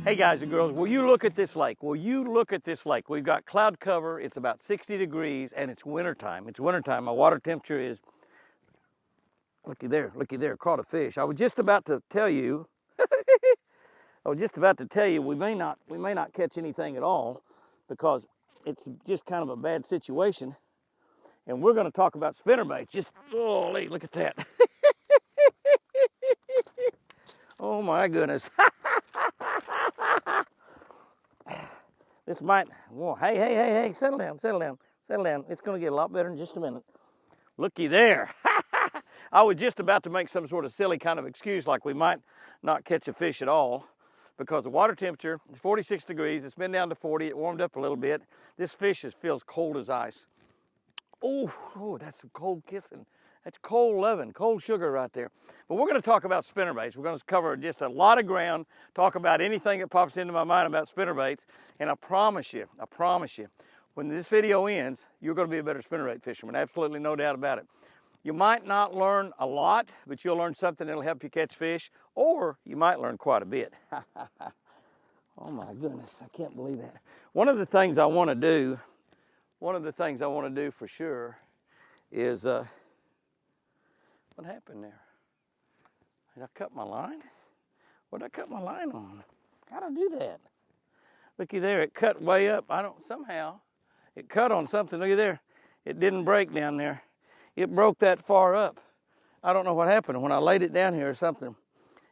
Hey guys and girls, will you look at this lake? Will you look at this lake? We've got cloud cover, it's about 60 degrees, and it's wintertime. It's wintertime. My water temperature is, looky there, caught a fish. I was just about to tell you, we may not catch anything at all because it's just kind of a bad situation. And we're gonna talk about spinnerbaits. Just, oh, look at that. Oh my goodness. This might, whoa, hey, settle down. It's gonna get a lot better in just a minute. Looky there. I was just about to make some sort of silly kind of excuse like we might not catch a fish at all because the water temperature is 46 degrees. It's been down to 40. It warmed up a little bit. This fish feels cold as ice. Oh, that's some cold kissing. That's cold loving, cold sugar right there. But we're going to talk about spinnerbaits. We're going to cover just a lot of ground, talk about anything that pops into my mind about spinnerbaits. And I promise you, when this video ends, you're going to be a better spinnerbait fisherman. Absolutely no doubt about it. You might not learn a lot, but you'll learn something that'll help you catch fish, or you might learn quite a bit. Oh my goodness, I can't believe that. One of the things I want to do for sure is, what happened there? Did I cut my line? What did I cut my line on? How'd I do that? Looky there, it cut way up. Somehow, it cut on something. Looky there, it didn't break down there. It broke that far up. I don't know what happened. When I laid it down here or something,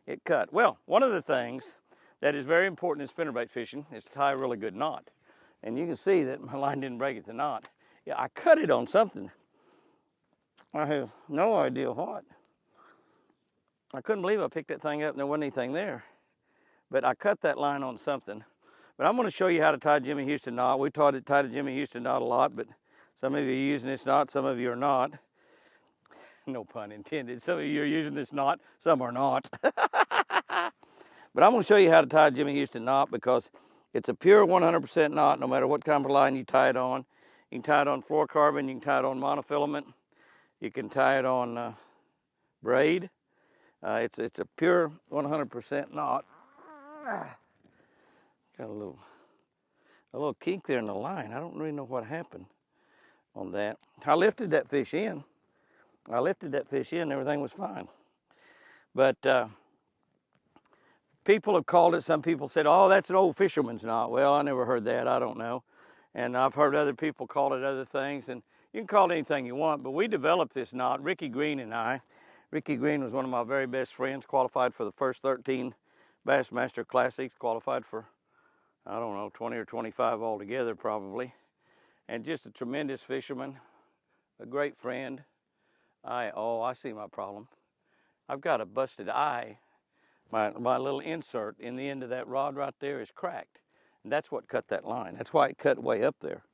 it cut. Well, one of the things that is very important in spinnerbait fishing is to tie a really good knot. And you can see that my line didn't break at the knot. Yeah, I cut it on something. I have no idea what. I couldn't believe I picked that thing up and there wasn't anything there. But I cut that line on something. But I'm going to show you how to tie a Jimmy Houston knot. We tied a Jimmy Houston knot a lot, but some of you are using this knot, some of you are not. No pun intended. Some of you are using this knot, some are not. But I'm going to show you how to tie a Jimmy Houston knot because it's a pure 100% knot no matter what kind of line you tie it on. You can tie it on fluorocarbon, you can tie it on monofilament, you can tie it on braid. It's a pure 100% knot. Got a little kink there in the line. I don't really know what happened on that. I lifted that fish in. Everything was fine. But people have called it, some people said, oh, that's an old fisherman's knot. Well, I never heard that, I don't know. And I've heard other people call it other things, and you can call it anything you want, but we developed this knot, Ricky Green and I. Ricky Green was one of my very best friends, qualified for the first 13 Bassmaster Classics, qualified for, I don't know, 20 or 25 altogether probably. And just a tremendous fisherman, a great friend. I see my problem. I've got a busted eye. My little insert in the end of that rod right there is cracked. And that's what cut that line. That's why it cut way up there.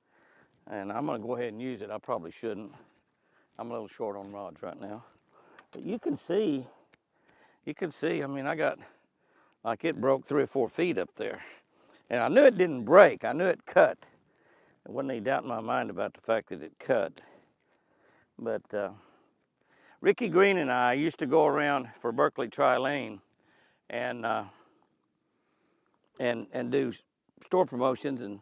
And I'm gonna go ahead and use it. I probably shouldn't. I'm a little short on rods right now. But you can see, I mean, I got, like it broke 3 or 4 feet up there. And I knew it didn't break, I knew it cut. There wasn't any doubt in my mind about the fact that it cut. But Ricky Green and I used to go around for Berkeley Tri-Lane and do store promotions and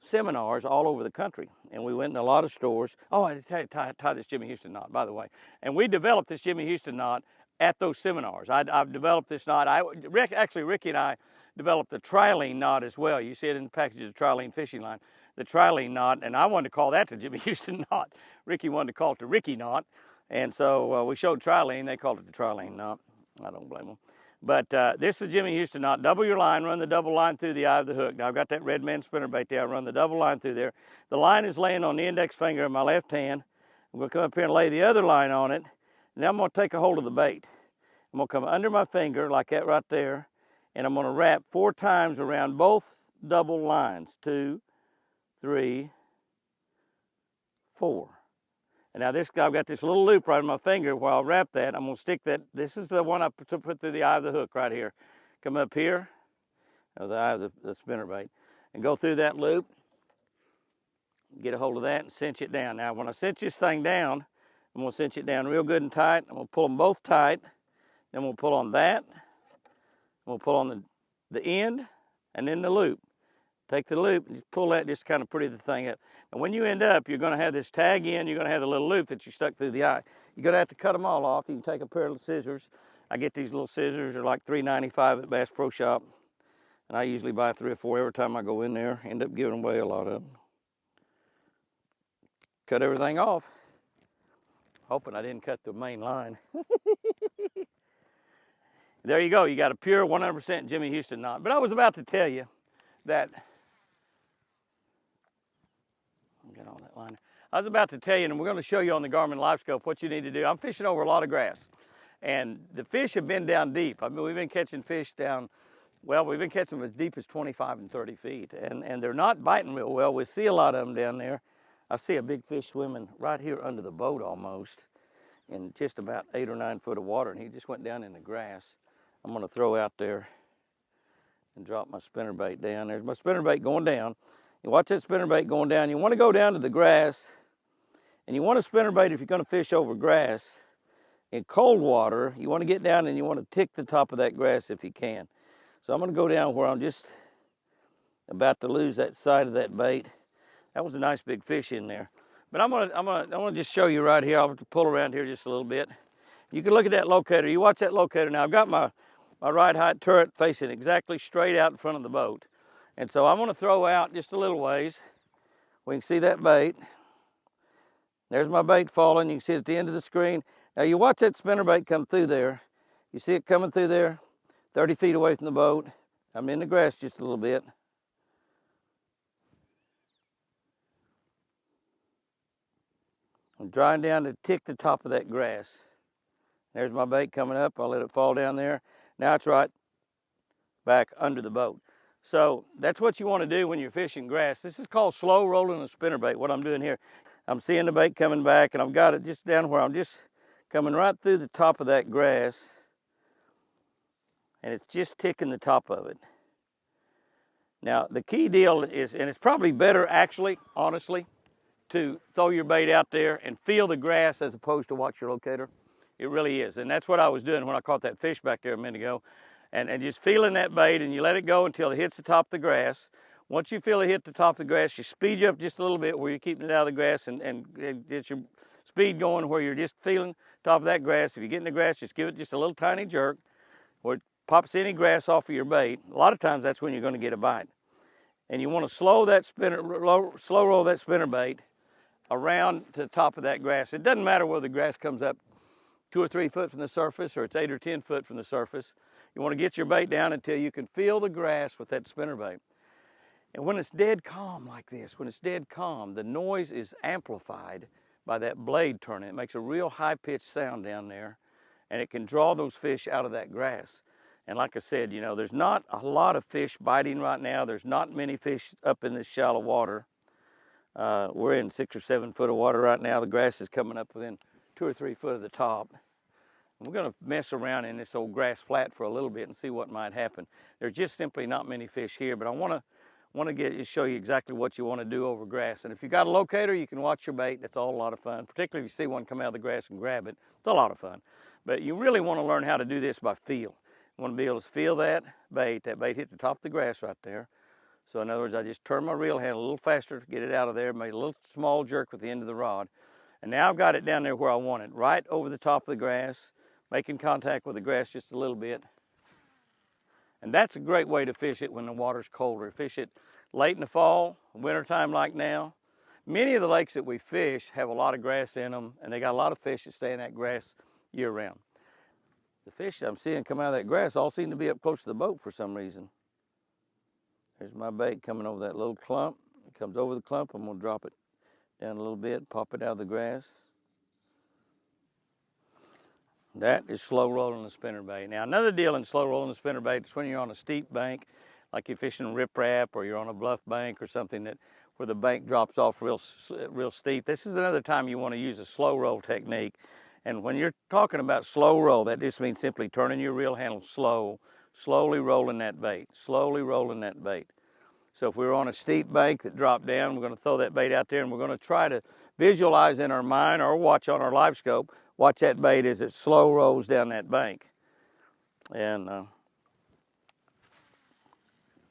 seminars all over the country. And we went in a lot of stores. Oh, I tie this Jimmy Houston knot, by the way. And we developed this Jimmy Houston knot at those seminars. I've developed this knot. Actually, Ricky and I developed the trilene knot as well. You see it in the packages of trilene fishing line. The trilene knot, and I wanted to call that the Jimmy Houston knot. Ricky wanted to call it the Ricky knot. And so we showed trilene. They called it the trilene knot. I don't blame them. But this is the Jimmy Houston knot. Double your line, run the double line through the eye of the hook. Now I've got that red man spinnerbait there. I run the double line through there. The line is laying on the index finger of my left hand. I'm going to come up here and lay the other line on it. Now I'm going to take a hold of the bait. I'm going to come under my finger like that right there. And I'm going to wrap 4 times around both double lines. 2, 3, 4. And now I've got this little loop right on my finger where I'll wrap that. I'm going to stick that. This is the one I put through the eye of the hook right here. Come up here, the eye of the spinnerbait, and go through that loop. Get a hold of that and cinch it down. Now when I cinch this thing down, I'm going to cinch it down real good and tight. I'm going to pull them both tight. Then we'll pull on that. We'll pull on the end and then the loop. Take the loop and just pull that, just kind of pretty the thing up. And when you end up, you're going to have this tag in, you're going to have the little loop that you stuck through the eye. You're going to have to cut them all off. You can take a pair of scissors. I get these little scissors, they're like $3.95 at Bass Pro Shop. And I usually buy 3 or 4 every time I go in there. End up giving away a lot of them. Cut everything off. Hoping I didn't cut the main line. There you go. You got a pure 100% Jimmy Houston knot. But I was about to tell you that, get on that line. I was about to tell you, and we're going to show you on the Garmin LiveScope what you need to do. I'm fishing over a lot of grass, and the fish have been down deep. I mean, we've been catching fish down, well, we've been catching them as deep as 25 and 30 feet, and they're not biting real well. We see a lot of them down there. I see a big fish swimming right here under the boat almost in just about 8 or 9 foot of water, and he just went down in the grass. I'm going to throw out there and drop my spinnerbait down. There's my spinnerbait going down. You watch that spinnerbait going down. You want to go down to the grass, and you want to spinnerbait if you're going to fish over grass. In cold water, you want to get down and you want to tick the top of that grass if you can. So I'm going to go down where I'm just about to lose that side of that bait. That was a nice big fish in there. But I'm gonna just show you right here. I'll have to pull around here just a little bit. You can look at that locator. You watch that locator now. I've got my ride height turret facing exactly straight out in front of the boat. And so I'm going to throw out just a little ways. We can see that bait. There's my bait falling. You can see it at the end of the screen. Now you watch that spinnerbait come through there. You see it coming through there, 30 feet away from the boat. I'm in the grass just a little bit. I'm drying down to tick the top of that grass. There's my bait coming up. I'll let it fall down there. Now it's right back under the boat. So that's what you want to do when you're fishing grass. This is called slow rolling a spinnerbait, what I'm doing here. I'm seeing the bait coming back, and I've got it just down where I'm just coming right through the top of that grass, and it's just ticking the top of it. Now, the key deal is, and it's probably better actually, honestly, to throw your bait out there and feel the grass as opposed to watch your locator. It really is, and that's what I was doing when I caught that fish back there a minute ago. And just feeling that bait, and you let it go until it hits the top of the grass. Once you feel it hit the top of the grass, you speed you up just a little bit where you're keeping it out of the grass, and get your speed going where you're just feeling top of that grass. If you get in the grass, just give it just a little tiny jerk where it pops any grass off of your bait. A lot of times that's when you're going to get a bite. And you want to slow roll that spinnerbait around to the top of that grass. It doesn't matter whether the grass comes up 2 or 3 foot from the surface or it's 8 or 10 foot from the surface. You want to get your bait down until you can feel the grass with that spinnerbait. And when it's dead calm like this, when it's dead calm, the noise is amplified by that blade turning. It makes a real high-pitched sound down there, and it can draw those fish out of that grass. And like I said, you know, there's not a lot of fish biting right now. There's not many fish up in this shallow water. We're in 6 or 7 foot of water right now. The grass is coming up within 2 or 3 foot of the top. We're going to mess around in this old grass flat for a little bit and see what might happen. There's just simply not many fish here, but I want to show you exactly what you want to do over grass. And if you got a locator, you can watch your bait. That's all a lot of fun, particularly if you see one come out of the grass and grab it. It's a lot of fun. But you really want to learn how to do this by feel. You want to be able to feel that bait hit the top of the grass right there. So in other words, I just turn my reel handle a little faster to get it out of there, made a little small jerk with the end of the rod. And now I've got it down there where I want it, right over the top of the grass, making contact with the grass just a little bit. And that's a great way to fish it when the water's colder. Fish it late in the fall, wintertime like now. Many of the lakes that we fish have a lot of grass in them, and they got a lot of fish that stay in that grass year round. The fish I'm seeing come out of that grass all seem to be up close to the boat for some reason. There's my bait coming over that little clump. It comes over the clump. I'm going to drop it down a little bit, pop it out of the grass. That is slow rolling the spinnerbait. Now, another deal in slow rolling the spinnerbait is when you're on a steep bank, like you're fishing riprap, or you're on a bluff bank or something where the bank drops off real steep. This is another time you want to use a slow roll technique. And when you're talking about slow roll, that just means simply turning your reel handle slowly rolling that bait, slowly rolling that bait. So if we're on a steep bank that dropped down, we're going to throw that bait out there, and we're going to try to visualize in our mind or watch on our LiveScope, watch that bait as it slow rolls down that bank. And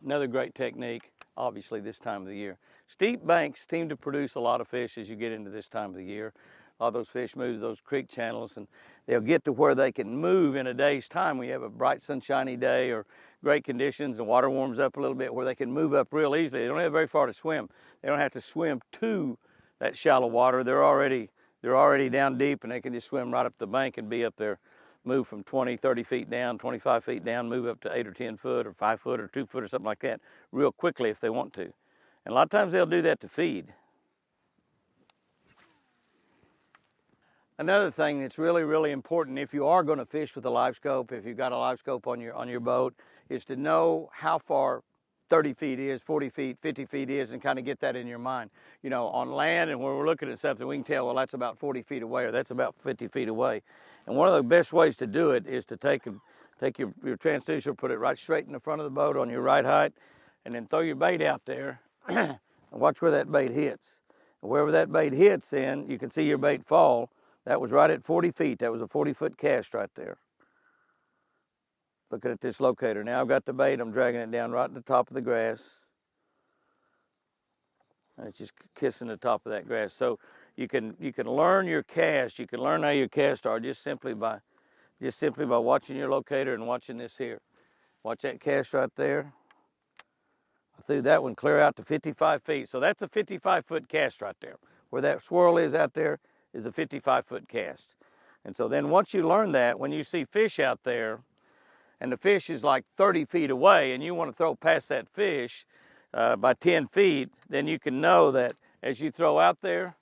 Another great technique, obviously this time of the year. Steep banks seem to produce a lot of fish as you get into this time of the year. All those fish move to those creek channels, and they'll get to where they can move in a day's time when you have a bright sunshiny day or great conditions and water warms up a little bit, where they can move up real easily. They don't have very far to swim. They don't have to swim to that shallow water. They're already down deep, and they can just swim right up the bank and be up there, move from 20, 30 feet down, 25 feet down, move up to 8 or 10 foot or 5 foot or 2 foot or something like that real quickly if they want to. And a lot of times they'll do that to feed. Another thing that's really, really important if you are going to fish with a live scope, if you've got a live scope on your boat, is to know how far 30 feet is, 40 feet, 50 feet is, and kind of get that in your mind. You know, on land and when we're looking at something, we can tell, well, that's about 40 feet away or that's about 50 feet away. And one of the best ways to do it is to take your transducer, put it right straight in the front of the boat on your right height, and then throw your bait out there and watch where that bait hits. And wherever that bait hits in, you can see your bait fall. That was right at 40 feet. That was a 40-foot cast right there. Looking at this locator. Now I've got the bait. I'm dragging it down right at the top of the grass. And it's just kissing the top of that grass. So you can learn your cast. You can learn how your casts are just simply by watching your locator and watching this here. Watch that cast right there. I threw that one clear out to 55 feet. So that's a 55-foot cast right there. Where that swirl is out there is a 55-foot cast. And so then once you learn that, when you see fish out there and the fish is like 30 feet away and you want to throw past that fish by 10 feet, then you can know that as you throw out there,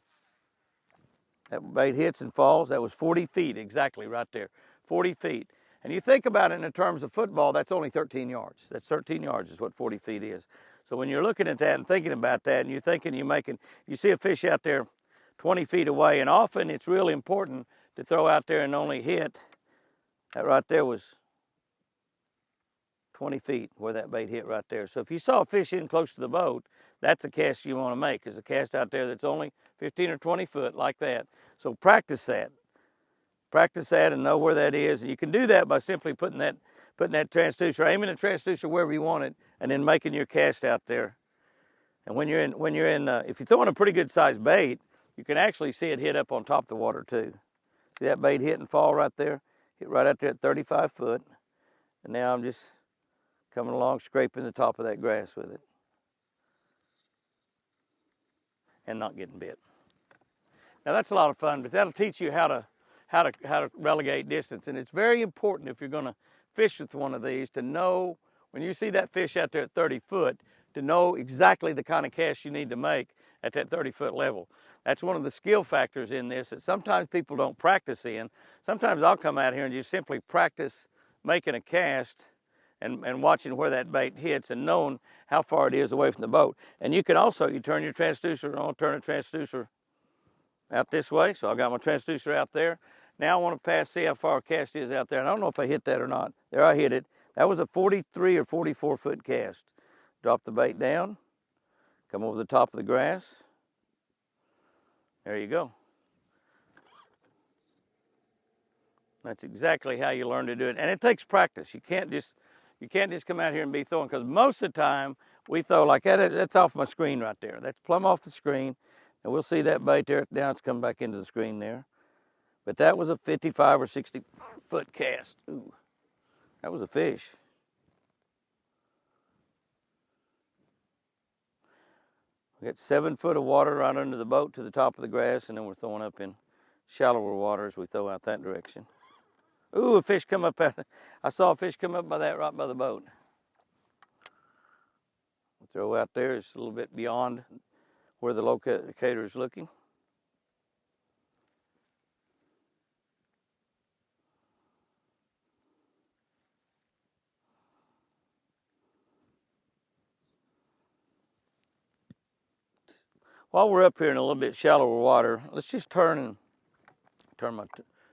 that bait hits and falls. That was 40 feet exactly right there, 40 feet. And you think about it in terms of football, that's only 13 yards. That's 13 yards is what 40 feet is. So when you're looking at that and thinking about that and you're thinking you see a fish out there 20 feet away, and often it's really important to throw out there and only hit, that right there was 20 feet where that bait hit right there. So if you saw a fish in close to the boat, that's a cast you want to make, is a cast out there that's only 15 or 20 foot like that. So practice that. Practice that and know where that is. And you can do that by simply putting that transducer, aiming the transducer wherever you want it, and then making your cast out there. And when you're in, if you're throwing a pretty good sized bait, you can actually see it hit up on top of the water too. See that bait hit and fall right there? Hit right out there at 35 foot. And now I'm just coming along, scraping the top of that grass with it. And not getting bit. Now that's a lot of fun, but that'll teach you how to relegate distance. And it's very important if you're going to fish with one of these to know, when you see that fish out there at 30 foot, to know exactly the kind of cast you need to make at that 30-foot level. That's one of the skill factors in this that sometimes people don't practice in. Sometimes I'll come out here and just simply practice making a cast and watching where that bait hits and knowing how far it is away from the boat. And you can also, you turn your transducer on, turn the transducer out this way. So I got my transducer out there. Now I want to see how far a cast is out there. And I don't know if I hit that or not. There, I hit it. That was a 43 or 44-foot cast. Drop the bait down, come over the top of the grass. There you go. That's exactly how you learn to do it. And it takes practice. You can't just come out here and be throwing, because most of the time we throw like that. That's off my screen right there. That's plumb off the screen. And we'll see that bait there. Now it's come back into the screen there. But that was a 55 or 60-foot cast. Ooh, that was a fish. We got 7 foot of water right under the boat to the top of the grass, and then we're throwing up in shallower water as we throw out that direction. Ooh, a fish come up out. I saw a fish come up by that right by the boat. We'll throw out there. It's a little bit beyond where the locator is looking. While we're up here in a little bit shallower water, let's just turn my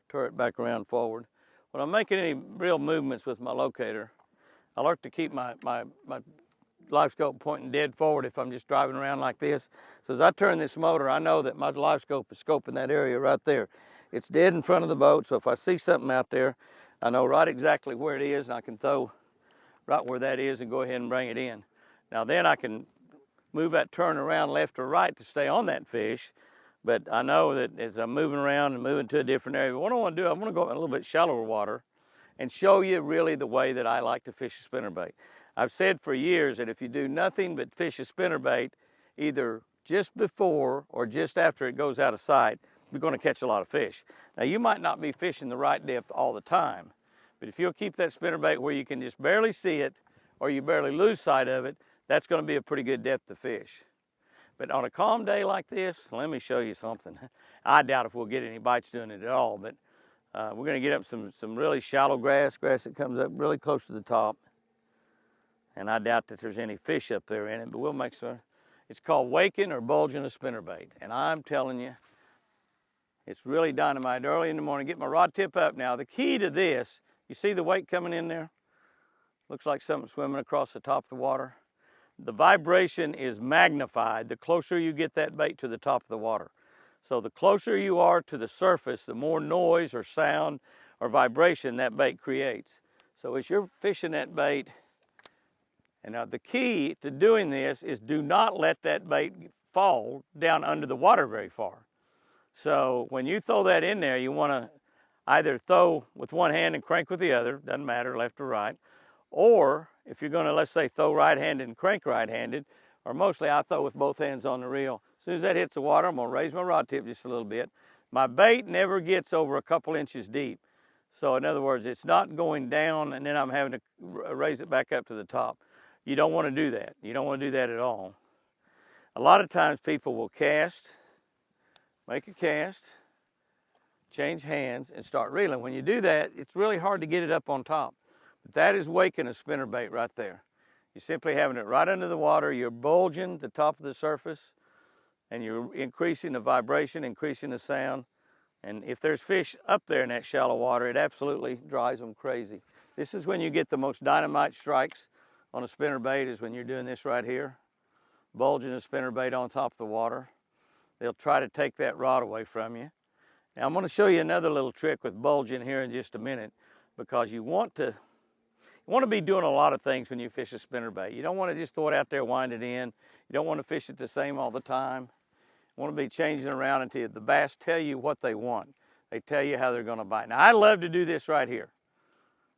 turret back around forward. When I'm making any real movements with my locator, I like to keep my live scope pointing dead forward if I'm just driving around like this. So as I turn this motor, I know that my live scope is scoping that area right there. It's dead in front of the boat, so if I see something out there, I know right exactly where it is, and I can throw right where that is and go ahead and bring it in. Now then I can move that turn around left or right to stay on that fish. But I know that as I'm moving around and moving to a different area, what I want to do, I'm going to go in a little bit shallower water and show you really the way that I like to fish a spinnerbait. I've said for years that if you do nothing but fish a spinnerbait, either just before or just after it goes out of sight, you're going to catch a lot of fish. Now you might not be fishing the right depth all the time, but if you'll keep that spinnerbait where you can just barely see it or you barely lose sight of it, that's going to be a pretty good depth to fish. But on a calm day like this, let me show you something. I doubt if we'll get any bites doing it at all, but we're going to get up some really shallow grass that comes up really close to the top. And I doubt that there's any fish up there in it, but we'll make some. It's called waking or bulging a spinnerbait. And I'm telling you, it's really dynamite. Early in the morning, get my rod tip up now. The key to this, you see the wake coming in there? Looks like something swimming across the top of the water. The vibration is magnified the closer you get that bait to the top of the water. So the closer you are to the surface, the more noise or sound or vibration that bait creates. So as you're fishing that bait, and now the key to doing this is do not let that bait fall down under the water very far. So when you throw that in there, you want to either throw with one hand and crank with the other, doesn't matter left or right, or if you're going to, let's say, throw right-handed and crank right-handed, or mostly I throw with both hands on the reel. As soon as that hits the water, I'm going to raise my rod tip just a little bit. My bait never gets over a couple inches deep. So in other words, it's not going down and then I'm having to raise it back up to the top. You don't want to do that. You don't want to do that at all. A lot of times people will cast, make a cast, change hands, and start reeling. When you do that, it's really hard to get it up on top. But that is waking a spinnerbait right there. You're simply having it right under the water. You're bulging the top of the surface, and you're increasing the vibration, increasing the sound. And if there's fish up there in that shallow water, it absolutely drives them crazy. This is when you get the most dynamite strikes on a spinnerbait, is when you're doing this right here, bulging a spinnerbait on top of the water. They'll try to take that rod away from you. Now I'm going to show you another little trick with bulging here in just a minute, because you want to be doing a lot of things when you fish a spinnerbait. You don't want to just throw it out there, wind it in. You don't want to fish it the same all the time. You want to be changing around until the bass tell you what they want. They tell you how they're going to bite. Now I love to do this right here.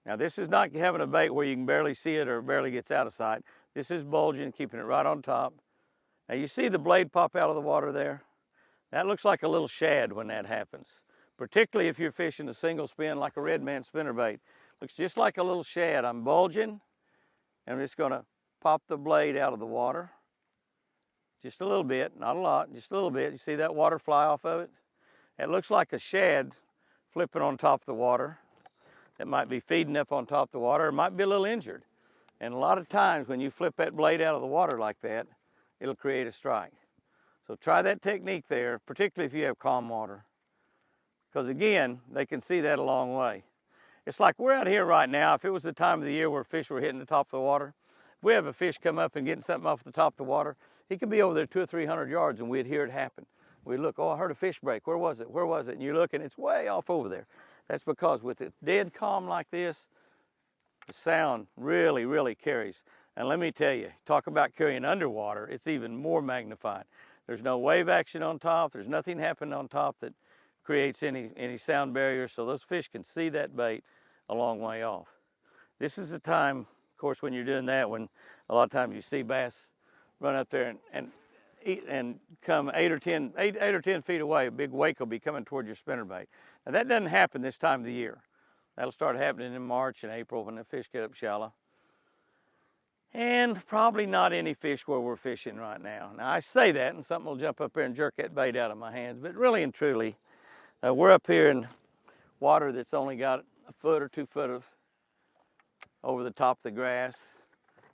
Now this is not having a bait where you can barely see it or it barely gets out of sight. This is bulging, keeping it right on top. Now you see the blade pop out of the water there? That looks like a little shad when that happens. Particularly if you're fishing a single spin like a red man spinnerbait. Looks just like a little shad. I'm bulging, and I'm just going to pop the blade out of the water. Just a little bit, not a lot, just a little bit. You see that water fly off of it? It looks like a shad flipping on top of the water. That might be feeding up on top of the water. It might be a little injured. And a lot of times when you flip that blade out of the water like that, it'll create a strike. So try that technique there, particularly if you have calm water. Because again, they can see that a long way. It's like we're out here right now. If it was the time of the year where fish were hitting the top of the water, if we have a fish come up and getting something off the top of the water, he could be over there 200 or 300 yards and we'd hear it happen. We'd look, oh, I heard a fish break. Where was it? Where was it? And you look and it's way off over there. That's because with it dead calm like this, the sound really, really carries. And let me tell you, talk about carrying underwater, it's even more magnified. There's no wave action on top. There's nothing happening on top that creates any sound barrier, so those fish can see that bait a long way off. This is the time, of course, when you're doing that, when a lot of times you see bass run up there and eat and come 8 or 10 feet away. A big wake will be coming toward your spinnerbait. Now that doesn't happen this time of the year. That'll start happening in March and April when the fish get up shallow. And probably not any fish where we're fishing right now. Now I say that and something will jump up there and jerk that bait out of my hands, but really and truly, we're up here in water that's only got a foot or 2 foot over the top of the grass.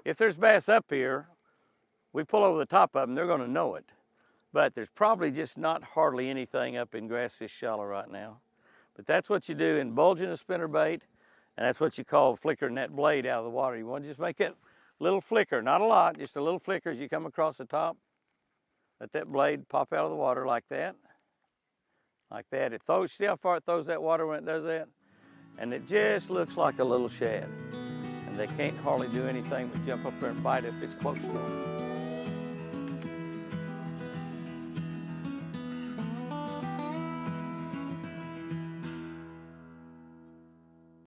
If there's bass up here, we pull over the top of them, they're going to know it. But there's probably just not hardly anything up in grass this shallow right now. But that's what you do in bulging a spinnerbait, and that's what you call flickering that blade out of the water. You want to just make that little flicker, not a lot, just a little flicker as you come across the top. Let that blade pop out of the water like that. Like that. It throws, see how far it throws that water when it does that? And it just looks like a little shad. And They can't hardly do anything but jump up there and bite if it's close to them.